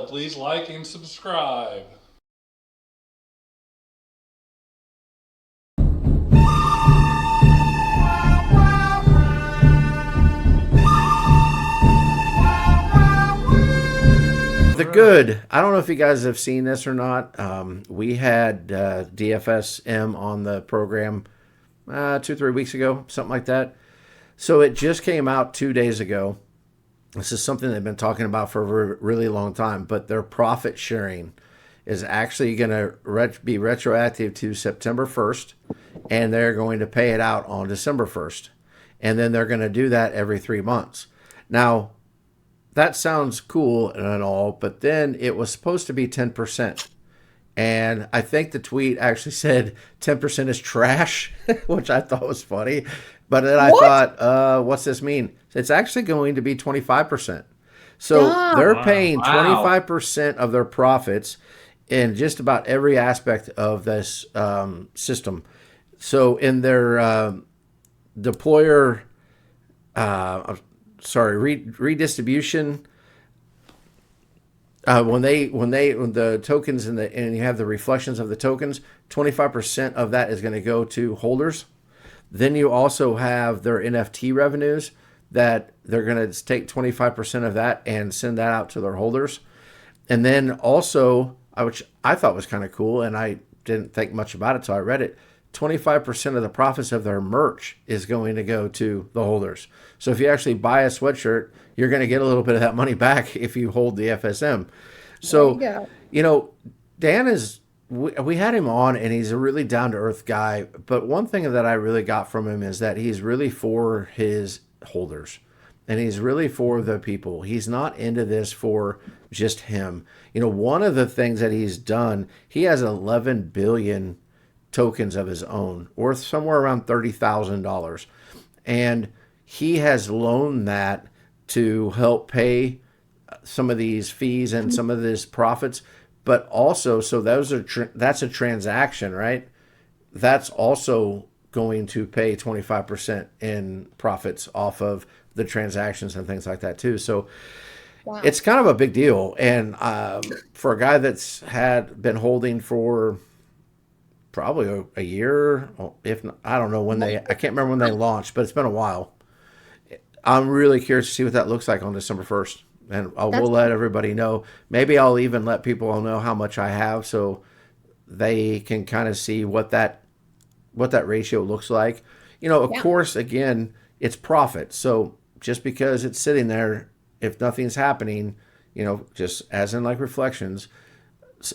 please like and subscribe. The good. I don't know if you guys have seen this or not. We had DFSM on the program 2-3 weeks ago, something like that. So it just came out 2 days ago. This is something they've been talking about for a really long time, but their profit sharing is actually going to be retroactive to September 1st, and they're going to pay it out on December 1st. And then they're going to do that every 3 months. Now, that sounds cool and all, but then it was supposed to be 10%. And I think the tweet actually said 10% is trash, which I thought was funny. But then I thought, what's this mean? It's actually going to be 25%. So they're paying 25% of their profits in just about every aspect of this system. So in their deployer, redistribution. When the tokens and you have the reflections of the tokens, 25% of that is going to go to holders. Then you also have their NFT revenues that they're going to take 25% of that and send that out to their holders. And then also, which I thought was kind of cool, and I didn't think much about it till I read it, 25% of the profits of their merch is going to go to the holders. So if you actually buy a sweatshirt, you're going to get a little bit of that money back if you hold the FSM. So, Dan is, we had him on, and he's a really down-to-earth guy. But one thing that I really got from him is that he's really for his holders, and he's really for the people. He's not into this for just him. One of the things that he's done, he has 11 billion tokens of his own, worth somewhere around $30,000. And he has loaned that to help pay some of these fees and some of these profits. But also, so that's a transaction, right? That's also going to pay 25% in profits off of the transactions and things like that too. So it's kind of a big deal. And for a guy that's been holding for probably a year, if not, I don't know when I can't remember when they launched, but it's been a while. I'm really curious to see what that looks like on December 1st. And we'll let everybody know. Maybe I'll even let people know how much I have so they can kind of see what that ratio looks like. Of course, again, it's profit. So just because it's sitting there, if nothing's happening, just as in like reflections,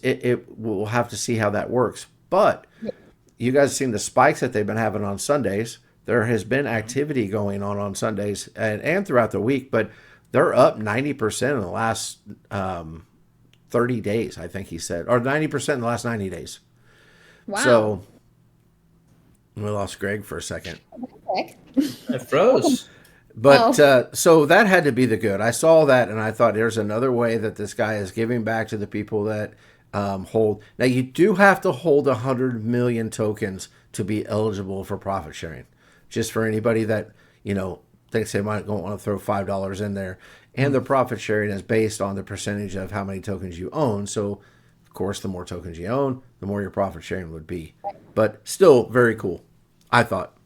it will have to see how that works. But you guys have seen the spikes that they've been having on Sundays. There has been activity going on Sundays and throughout the week, but they're up 90% in the last 30 days, I think he said, or 90% in the last 90 days. Wow. So we lost Greg for a second. It froze. But so that had to be the good. I saw that and I thought there's another way that this guy is giving back to the people that hold. Now, you do have to hold 100 million tokens to be eligible for profit sharing. Just for anybody that, thinks they might want to throw $5 in there. And the profit sharing is based on the percentage of how many tokens you own. So, of course, the more tokens you own, the more your profit sharing would be. But still very cool, I thought.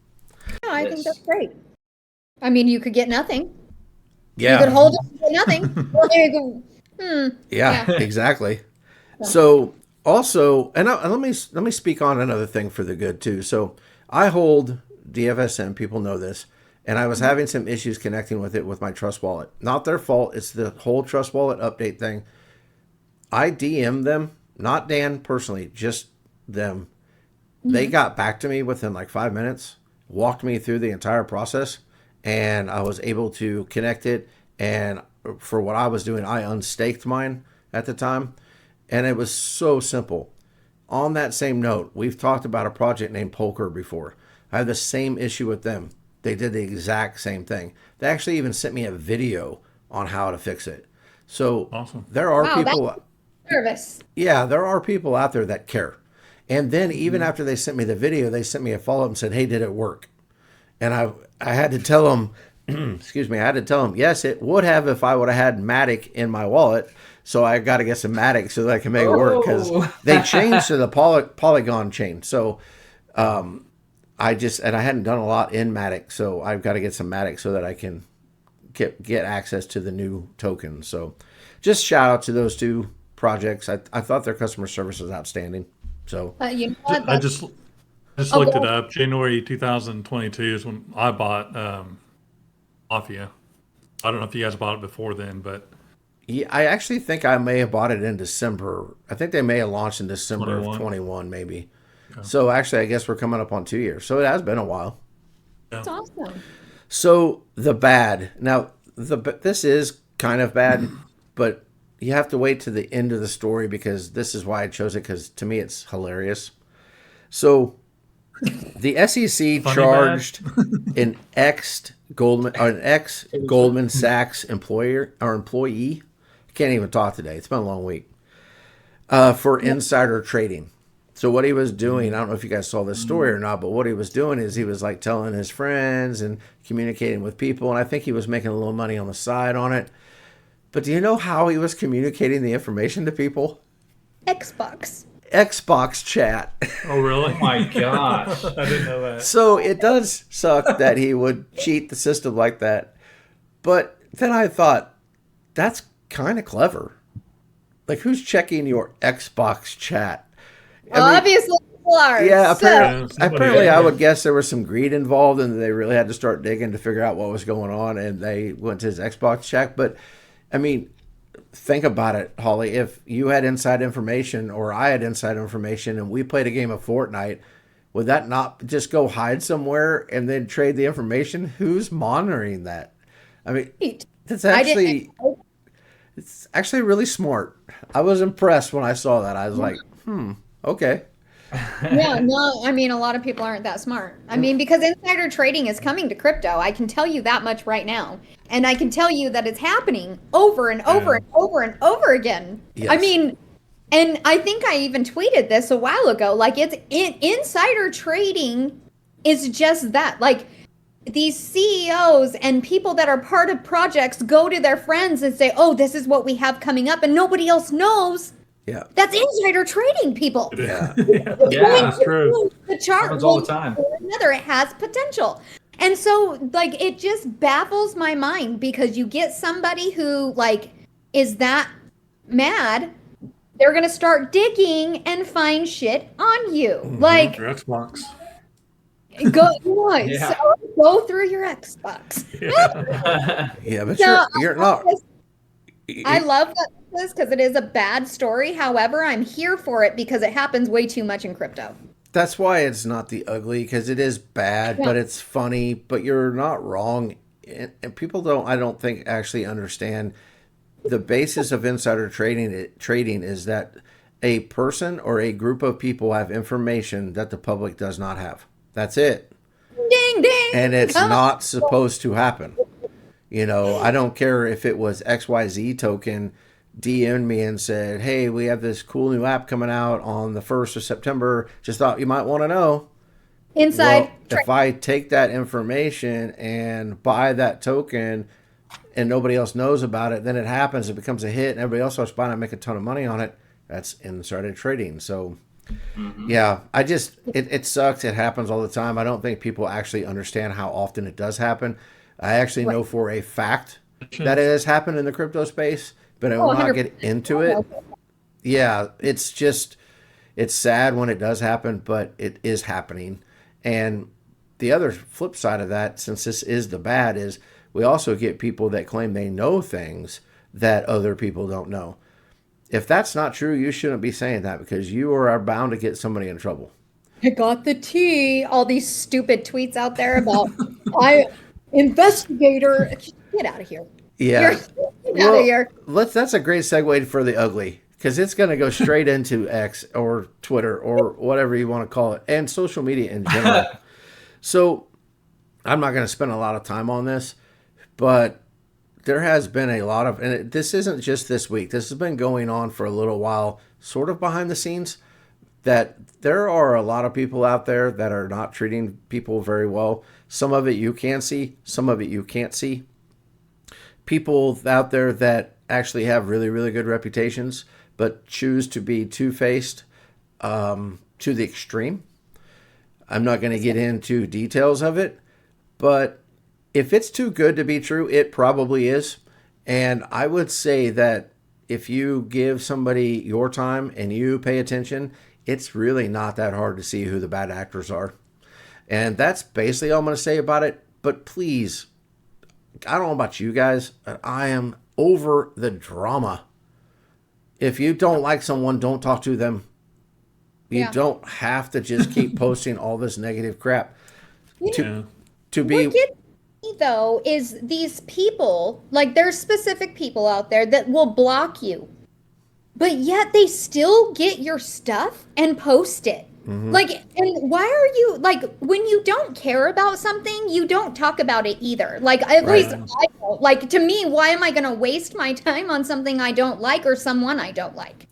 No, I think that's great. I mean, you could get nothing. Yeah. You could hold it and get nothing. Well, there you go. Yeah, exactly. So also, and let me speak on another thing for the good too. So I hold DFSM, people know this, and I was having some issues connecting with it with my Trust Wallet. Not their fault. It's the whole Trust Wallet update thing. I DM'd them, not Dan personally, just them. They got back to me within like 5 minutes, walked me through the entire process, and I was able to connect it. And for what I was doing, I unstaked mine at the time. And it was so simple. On that same note, we've talked about a project named Poker before. I have the same issue with them. They did the exact same thing. They actually even sent me a video on how to fix it. So awesome. There are people. Nervous. Yeah, there are people out there that care. And then even after they sent me the video, they sent me a follow-up and said, "Hey, did it work?" And I had to tell them, excuse me, I had to tell them, yes, it would have if I would have had Matic in my wallet. So I got to get some Matic so that I can make it work because they changed to the polygon chain. So I hadn't done a lot in Matic, so I've got to get some Matic so that I can get access to the new token. So just shout out to those two projects. I thought their customer service was outstanding. So You know what? I just looked it up. January 2022 is when I bought Mafia. I don't know if you guys bought it before then, but yeah, I actually think I may have bought it in December. I think they may have launched in December 21. of 21, maybe. Okay. So actually, I guess we're coming up on 2 years. So it has been a while. That's awesome. So the bad. Now, this is kind of bad, but you have to wait to the end of the story because this is why I chose it, because to me it's hilarious. So the SEC charged an ex Goldman Sachs employee. I can't even talk today. It's been a long week. For insider trading. So what he was doing, I don't know if you guys saw this story or not, but what he was doing is he was like telling his friends and communicating with people, and I think he was making a little money on the side on it. But do you know how he was communicating the information to people? Xbox chat. Oh, really? Oh my gosh. I didn't know that. So it does suck that he would cheat the system like that. But then I thought, that's kind of clever. Like, who's checking your Xbox chat? Obviously, people are. Yeah, So, apparently I would guess there was some greed involved and they really had to start digging to figure out what was going on, and they went to his Xbox chat. But, I mean, think about it, Holly. If you had inside information or I had inside information and we played a game of Fortnite, would that not just go hide somewhere and then trade the information? Who's monitoring that? I mean, it's actually really smart. I was impressed when I saw that. I was like, okay. yeah, no, I mean, a lot of people aren't that smart. I mean, because insider trading is coming to crypto. I can tell you that much right now. And I can tell you that it's happening over and over and over and over again. Yes. I mean, and I think I even tweeted this a while ago. Like, insider trading is just that. Like, these CEOs and people that are part of projects go to their friends and say, oh, this is what we have coming up, and nobody else knows. Yeah. That's insider trading, people. Yeah. Yeah, that's true. The chart happens all the time. Another, it has potential. And so, like, it just baffles my mind because you get somebody who, like, is that mad, they're going to start digging and find shit on you. Like, Your Xbox. go through your Xbox. Yeah, but So, you're not. I love that because it is a bad story. However, I'm here for it because it happens way too much in crypto. That's why it's not the ugly, because it is bad, but it's funny. But you're not wrong, and people don't. I don't think actually understand the basis of insider trading. Trading is that a person or a group of people have information that the public does not have. That's it. Ding ding. And it's not supposed to happen. You know, I don't care if it was XYZ token DM'd me and said, hey, we have this cool new app coming out on the 1st of September. Just thought you might want to know. Inside. Well, if I take that information and buy that token and nobody else knows about it, then it happens. It becomes a hit and everybody else starts buying it and make a ton of money on it. That's insider trading. So, yeah, it sucks. It happens all the time. I don't think people actually understand how often it does happen. I actually know for a fact that it has happened in the crypto space, but I will not get into it. Yeah, it's sad when it does happen, but it is happening. And the other flip side of that, since this is the bad, is we also get people that claim they know things that other people don't know. If that's not true, you shouldn't be saying that because you are bound to get somebody in trouble. I got the tea. All these stupid tweets out there about investigator. Get out of here. Yeah. Get out of here. That's a great segue for the ugly, because it's going to go straight into X or Twitter or whatever you want to call it, and social media in general. So I'm not going to spend a lot of time on this, but there has been a lot of, and this isn't just this week. This has been going on for a little while, sort of behind the scenes, that there are a lot of people out there that are not treating people very well. Some of it you can see, some of it you can't see. People out there that actually have really, really good reputations, but choose to be two-faced to the extreme. I'm not going to get into details of it, but if it's too good to be true, it probably is. And I would say that if you give somebody your time and you pay attention, it's really not that hard to see who the bad actors are. And that's basically all I'm going to say about it. But please, I don't know about you guys, but I am over the drama. If you don't like someone, don't talk to them. You don't have to just keep posting all this negative crap. To be What gets me though is these people, like there's specific people out there that will block you, but yet they still get your stuff and post it. Like, and why are you like, when you don't care about something, you don't talk about it either. Like, at least I don't. Like, to me, why am I going to waste my time on something I don't like or someone I don't like?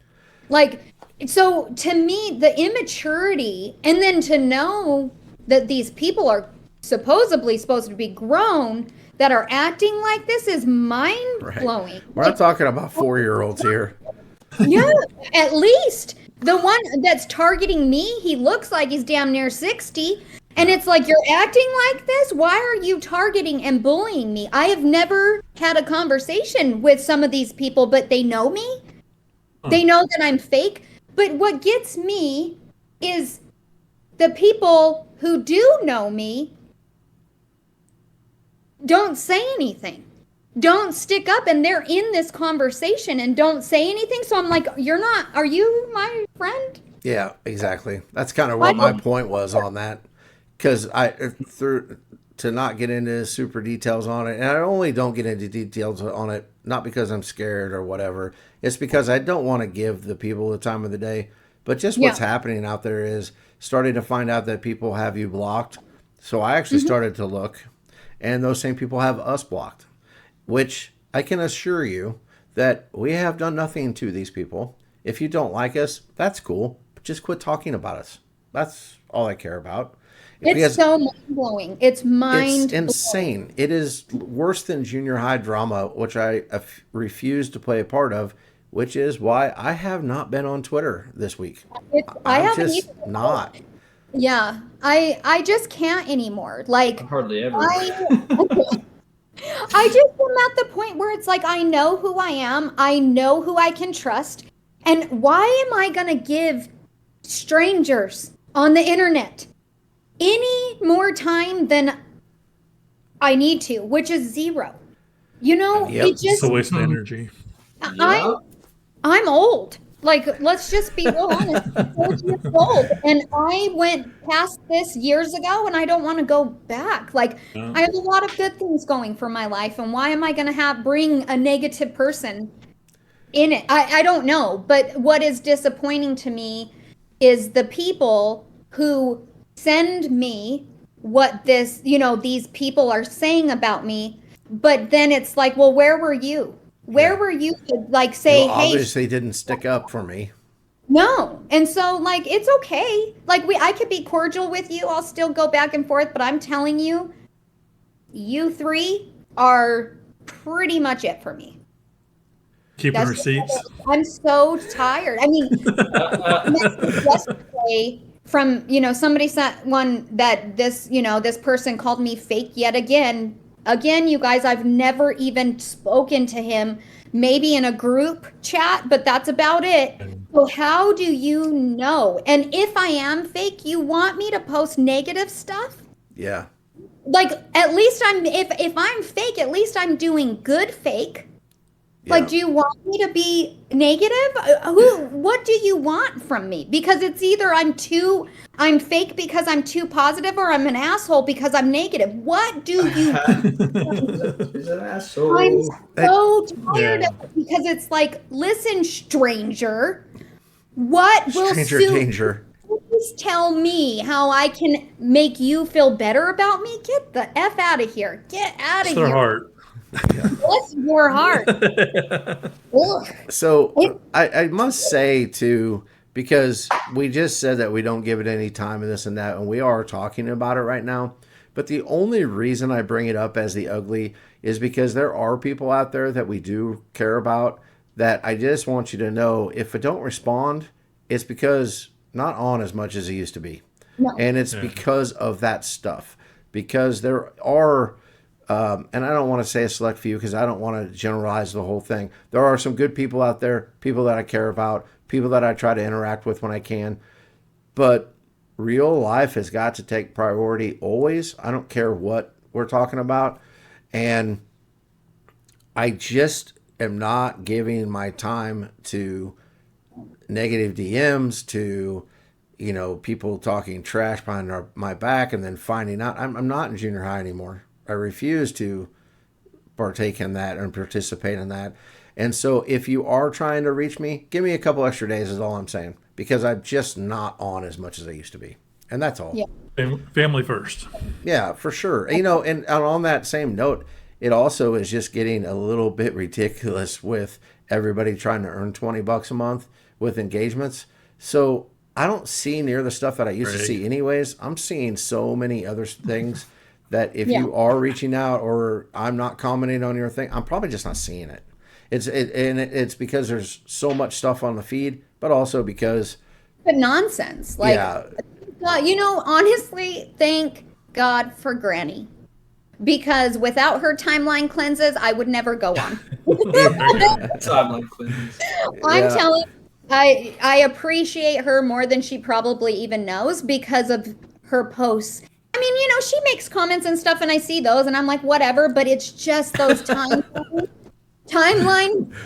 Like, so to me, the immaturity, and then to know that these people are supposedly supposed to be grown that are acting like this is mind blowing. We're not talking about 4-year-olds here. Yeah, at least the one that's targeting me, he looks like he's damn near 60. And it's like, you're acting like this? Why are you targeting and bullying me? I have never had a conversation with some of these people, but they know me. They know that I'm fake. But what gets me is the people who do know me don't say anything. Don't stick up, and they're in this conversation and don't say anything. So I'm like, are you my friend? Yeah, exactly. That's kind of what my point was on that. Because to not get into super details on it, and I only don't get into details on it, not because I'm scared or whatever. It's because I don't want to give the people the time of the day. But just what's happening out there is starting to find out that people have you blocked. So I actually started to look, and those same people have us blocked. Which I can assure you that we have done nothing to these people. If you don't like us, that's cool. But just quit talking about us. That's all I care about. It's so mind-blowing. It's insane. It is worse than junior high drama, which I refuse to play a part of, which is why I have not been on Twitter this week. I haven't just either. not. Yeah, I just can't anymore. Like, Hardly ever. I just am at the point where it's like, I know who I am. I know who I can trust. And why am I going to give strangers on the internet any more time than I need to, which is zero? You know, it's a waste of energy. I'm old. Like, let's just be real honest. I'm 40 years old, and I went past this years ago, and I don't want to go back. Like, I have a lot of good things going for my life, and why am I going to bring a negative person in it? I don't know. But what is disappointing to me is the people who send me what these people are saying about me, but then it's like, well, where were you? Where were you to like say, hey, obviously didn't stick up for me. No. And so like, it's okay. Like I could be cordial with you. I'll still go back and forth, but I'm telling you, you three are pretty much it for me. Keeping receipts. I'm so tired. I mean, yesterday from, somebody sent one that this person called me fake yet again. Again, you guys, I've never even spoken to him, maybe in a group chat, but that's about it. So how do you know? And if I am fake, you want me to post negative stuff? Yeah. Like, at least if I'm fake, at least I'm doing good fake. Yeah. Like, do you want me to be negative? What do you want from me? Because it's either I'm fake because I'm too positive, or I'm an asshole because I'm negative. What do you want? He's an asshole. I'm so tired of it, because it's like, listen, stranger, danger. Please tell me how I can make you feel better about me. Get the F out of here. Get out of here. Bless their heart. Bless your heart. So I must say too, because we just said that we don't give it any time and this and that, and we are talking about it right now. But the only reason I bring it up as the ugly is because there are people out there that we do care about that I just want you to know if I don't respond, it's because not on as much as it used to be. No. And it's because of that stuff. Because there are, and I don't want to say a select few because I don't want to generalize the whole thing. There are some good people out there, people that I care about, people that I try to interact with when I can. But real life has got to take priority always. I don't care what we're talking about. And I just am not giving my time to negative DMs, to people talking trash behind my back and then finding out. I'm not in junior high anymore. I refuse to partake in that and participate in that. And so if you are trying to reach me, give me a couple extra days is all I'm saying, because I'm just not on as much as I used to be. And that's all. Yeah. Family first. Yeah, for sure. And on that same note, it also is just getting a little bit ridiculous with everybody trying to earn $20 a month with engagements. So I don't see near the stuff that I used to see anyways. I'm seeing so many other things that if you are reaching out or I'm not commenting on your thing, I'm probably just not seeing it. It's because there's so much stuff on the feed, but also because the nonsense. Like, honestly, thank God for Granny. Because without her timeline cleanses, I would never go on. Timeline cleanses. I'm telling you, I appreciate her more than she probably even knows because of her posts. I mean, she makes comments and stuff, and I see those, and I'm like, whatever, but it's just those timeline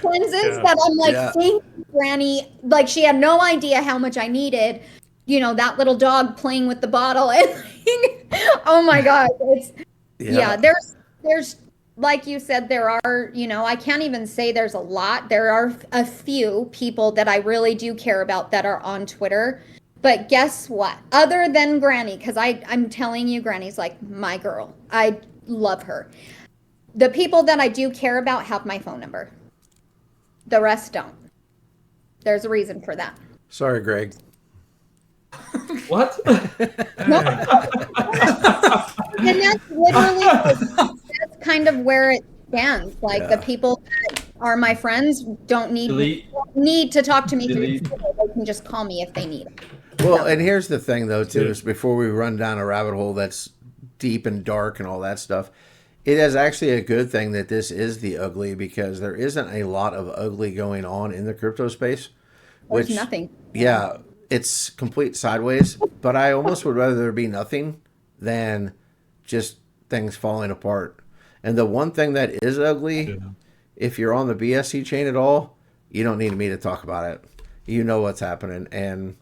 cleanses that I'm like, thank you, Granny. Like, she had no idea how much I needed, that little dog playing with the bottle. And oh my God. There's like you said, there are, I can't even say there's a lot. There are a few people that I really do care about that are on Twitter. But guess what? Other than Granny, because I'm telling you, Granny's like my girl. I love her. The people that I do care about have my phone number. The rest don't. There's a reason for that. Sorry, Greg. What? No. And that's literally, that's kind of where it stands. Like, the people that are my friends don't need to talk to me through Twitter. They can just call me if they need it. Well, and here's the thing, though, too, is before we run down a rabbit hole that's deep and dark and all that stuff, it is actually a good thing that this is the ugly, because there isn't a lot of ugly going on in the crypto space. There's nothing. Yeah, it's complete sideways, but I almost would rather there be nothing than just things falling apart. And the one thing that is ugly, if you're on the BSC chain at all, you don't need me to talk about it. You know what's happening, and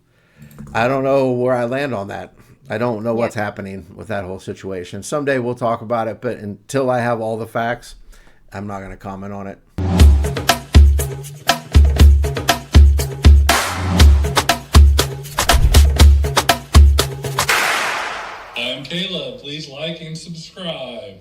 I don't know where I land on that. I don't know what's happening with that whole situation. Someday we'll talk about it, but until I have all the facts, I'm not going to comment on it. I'm Caleb. Please like and subscribe.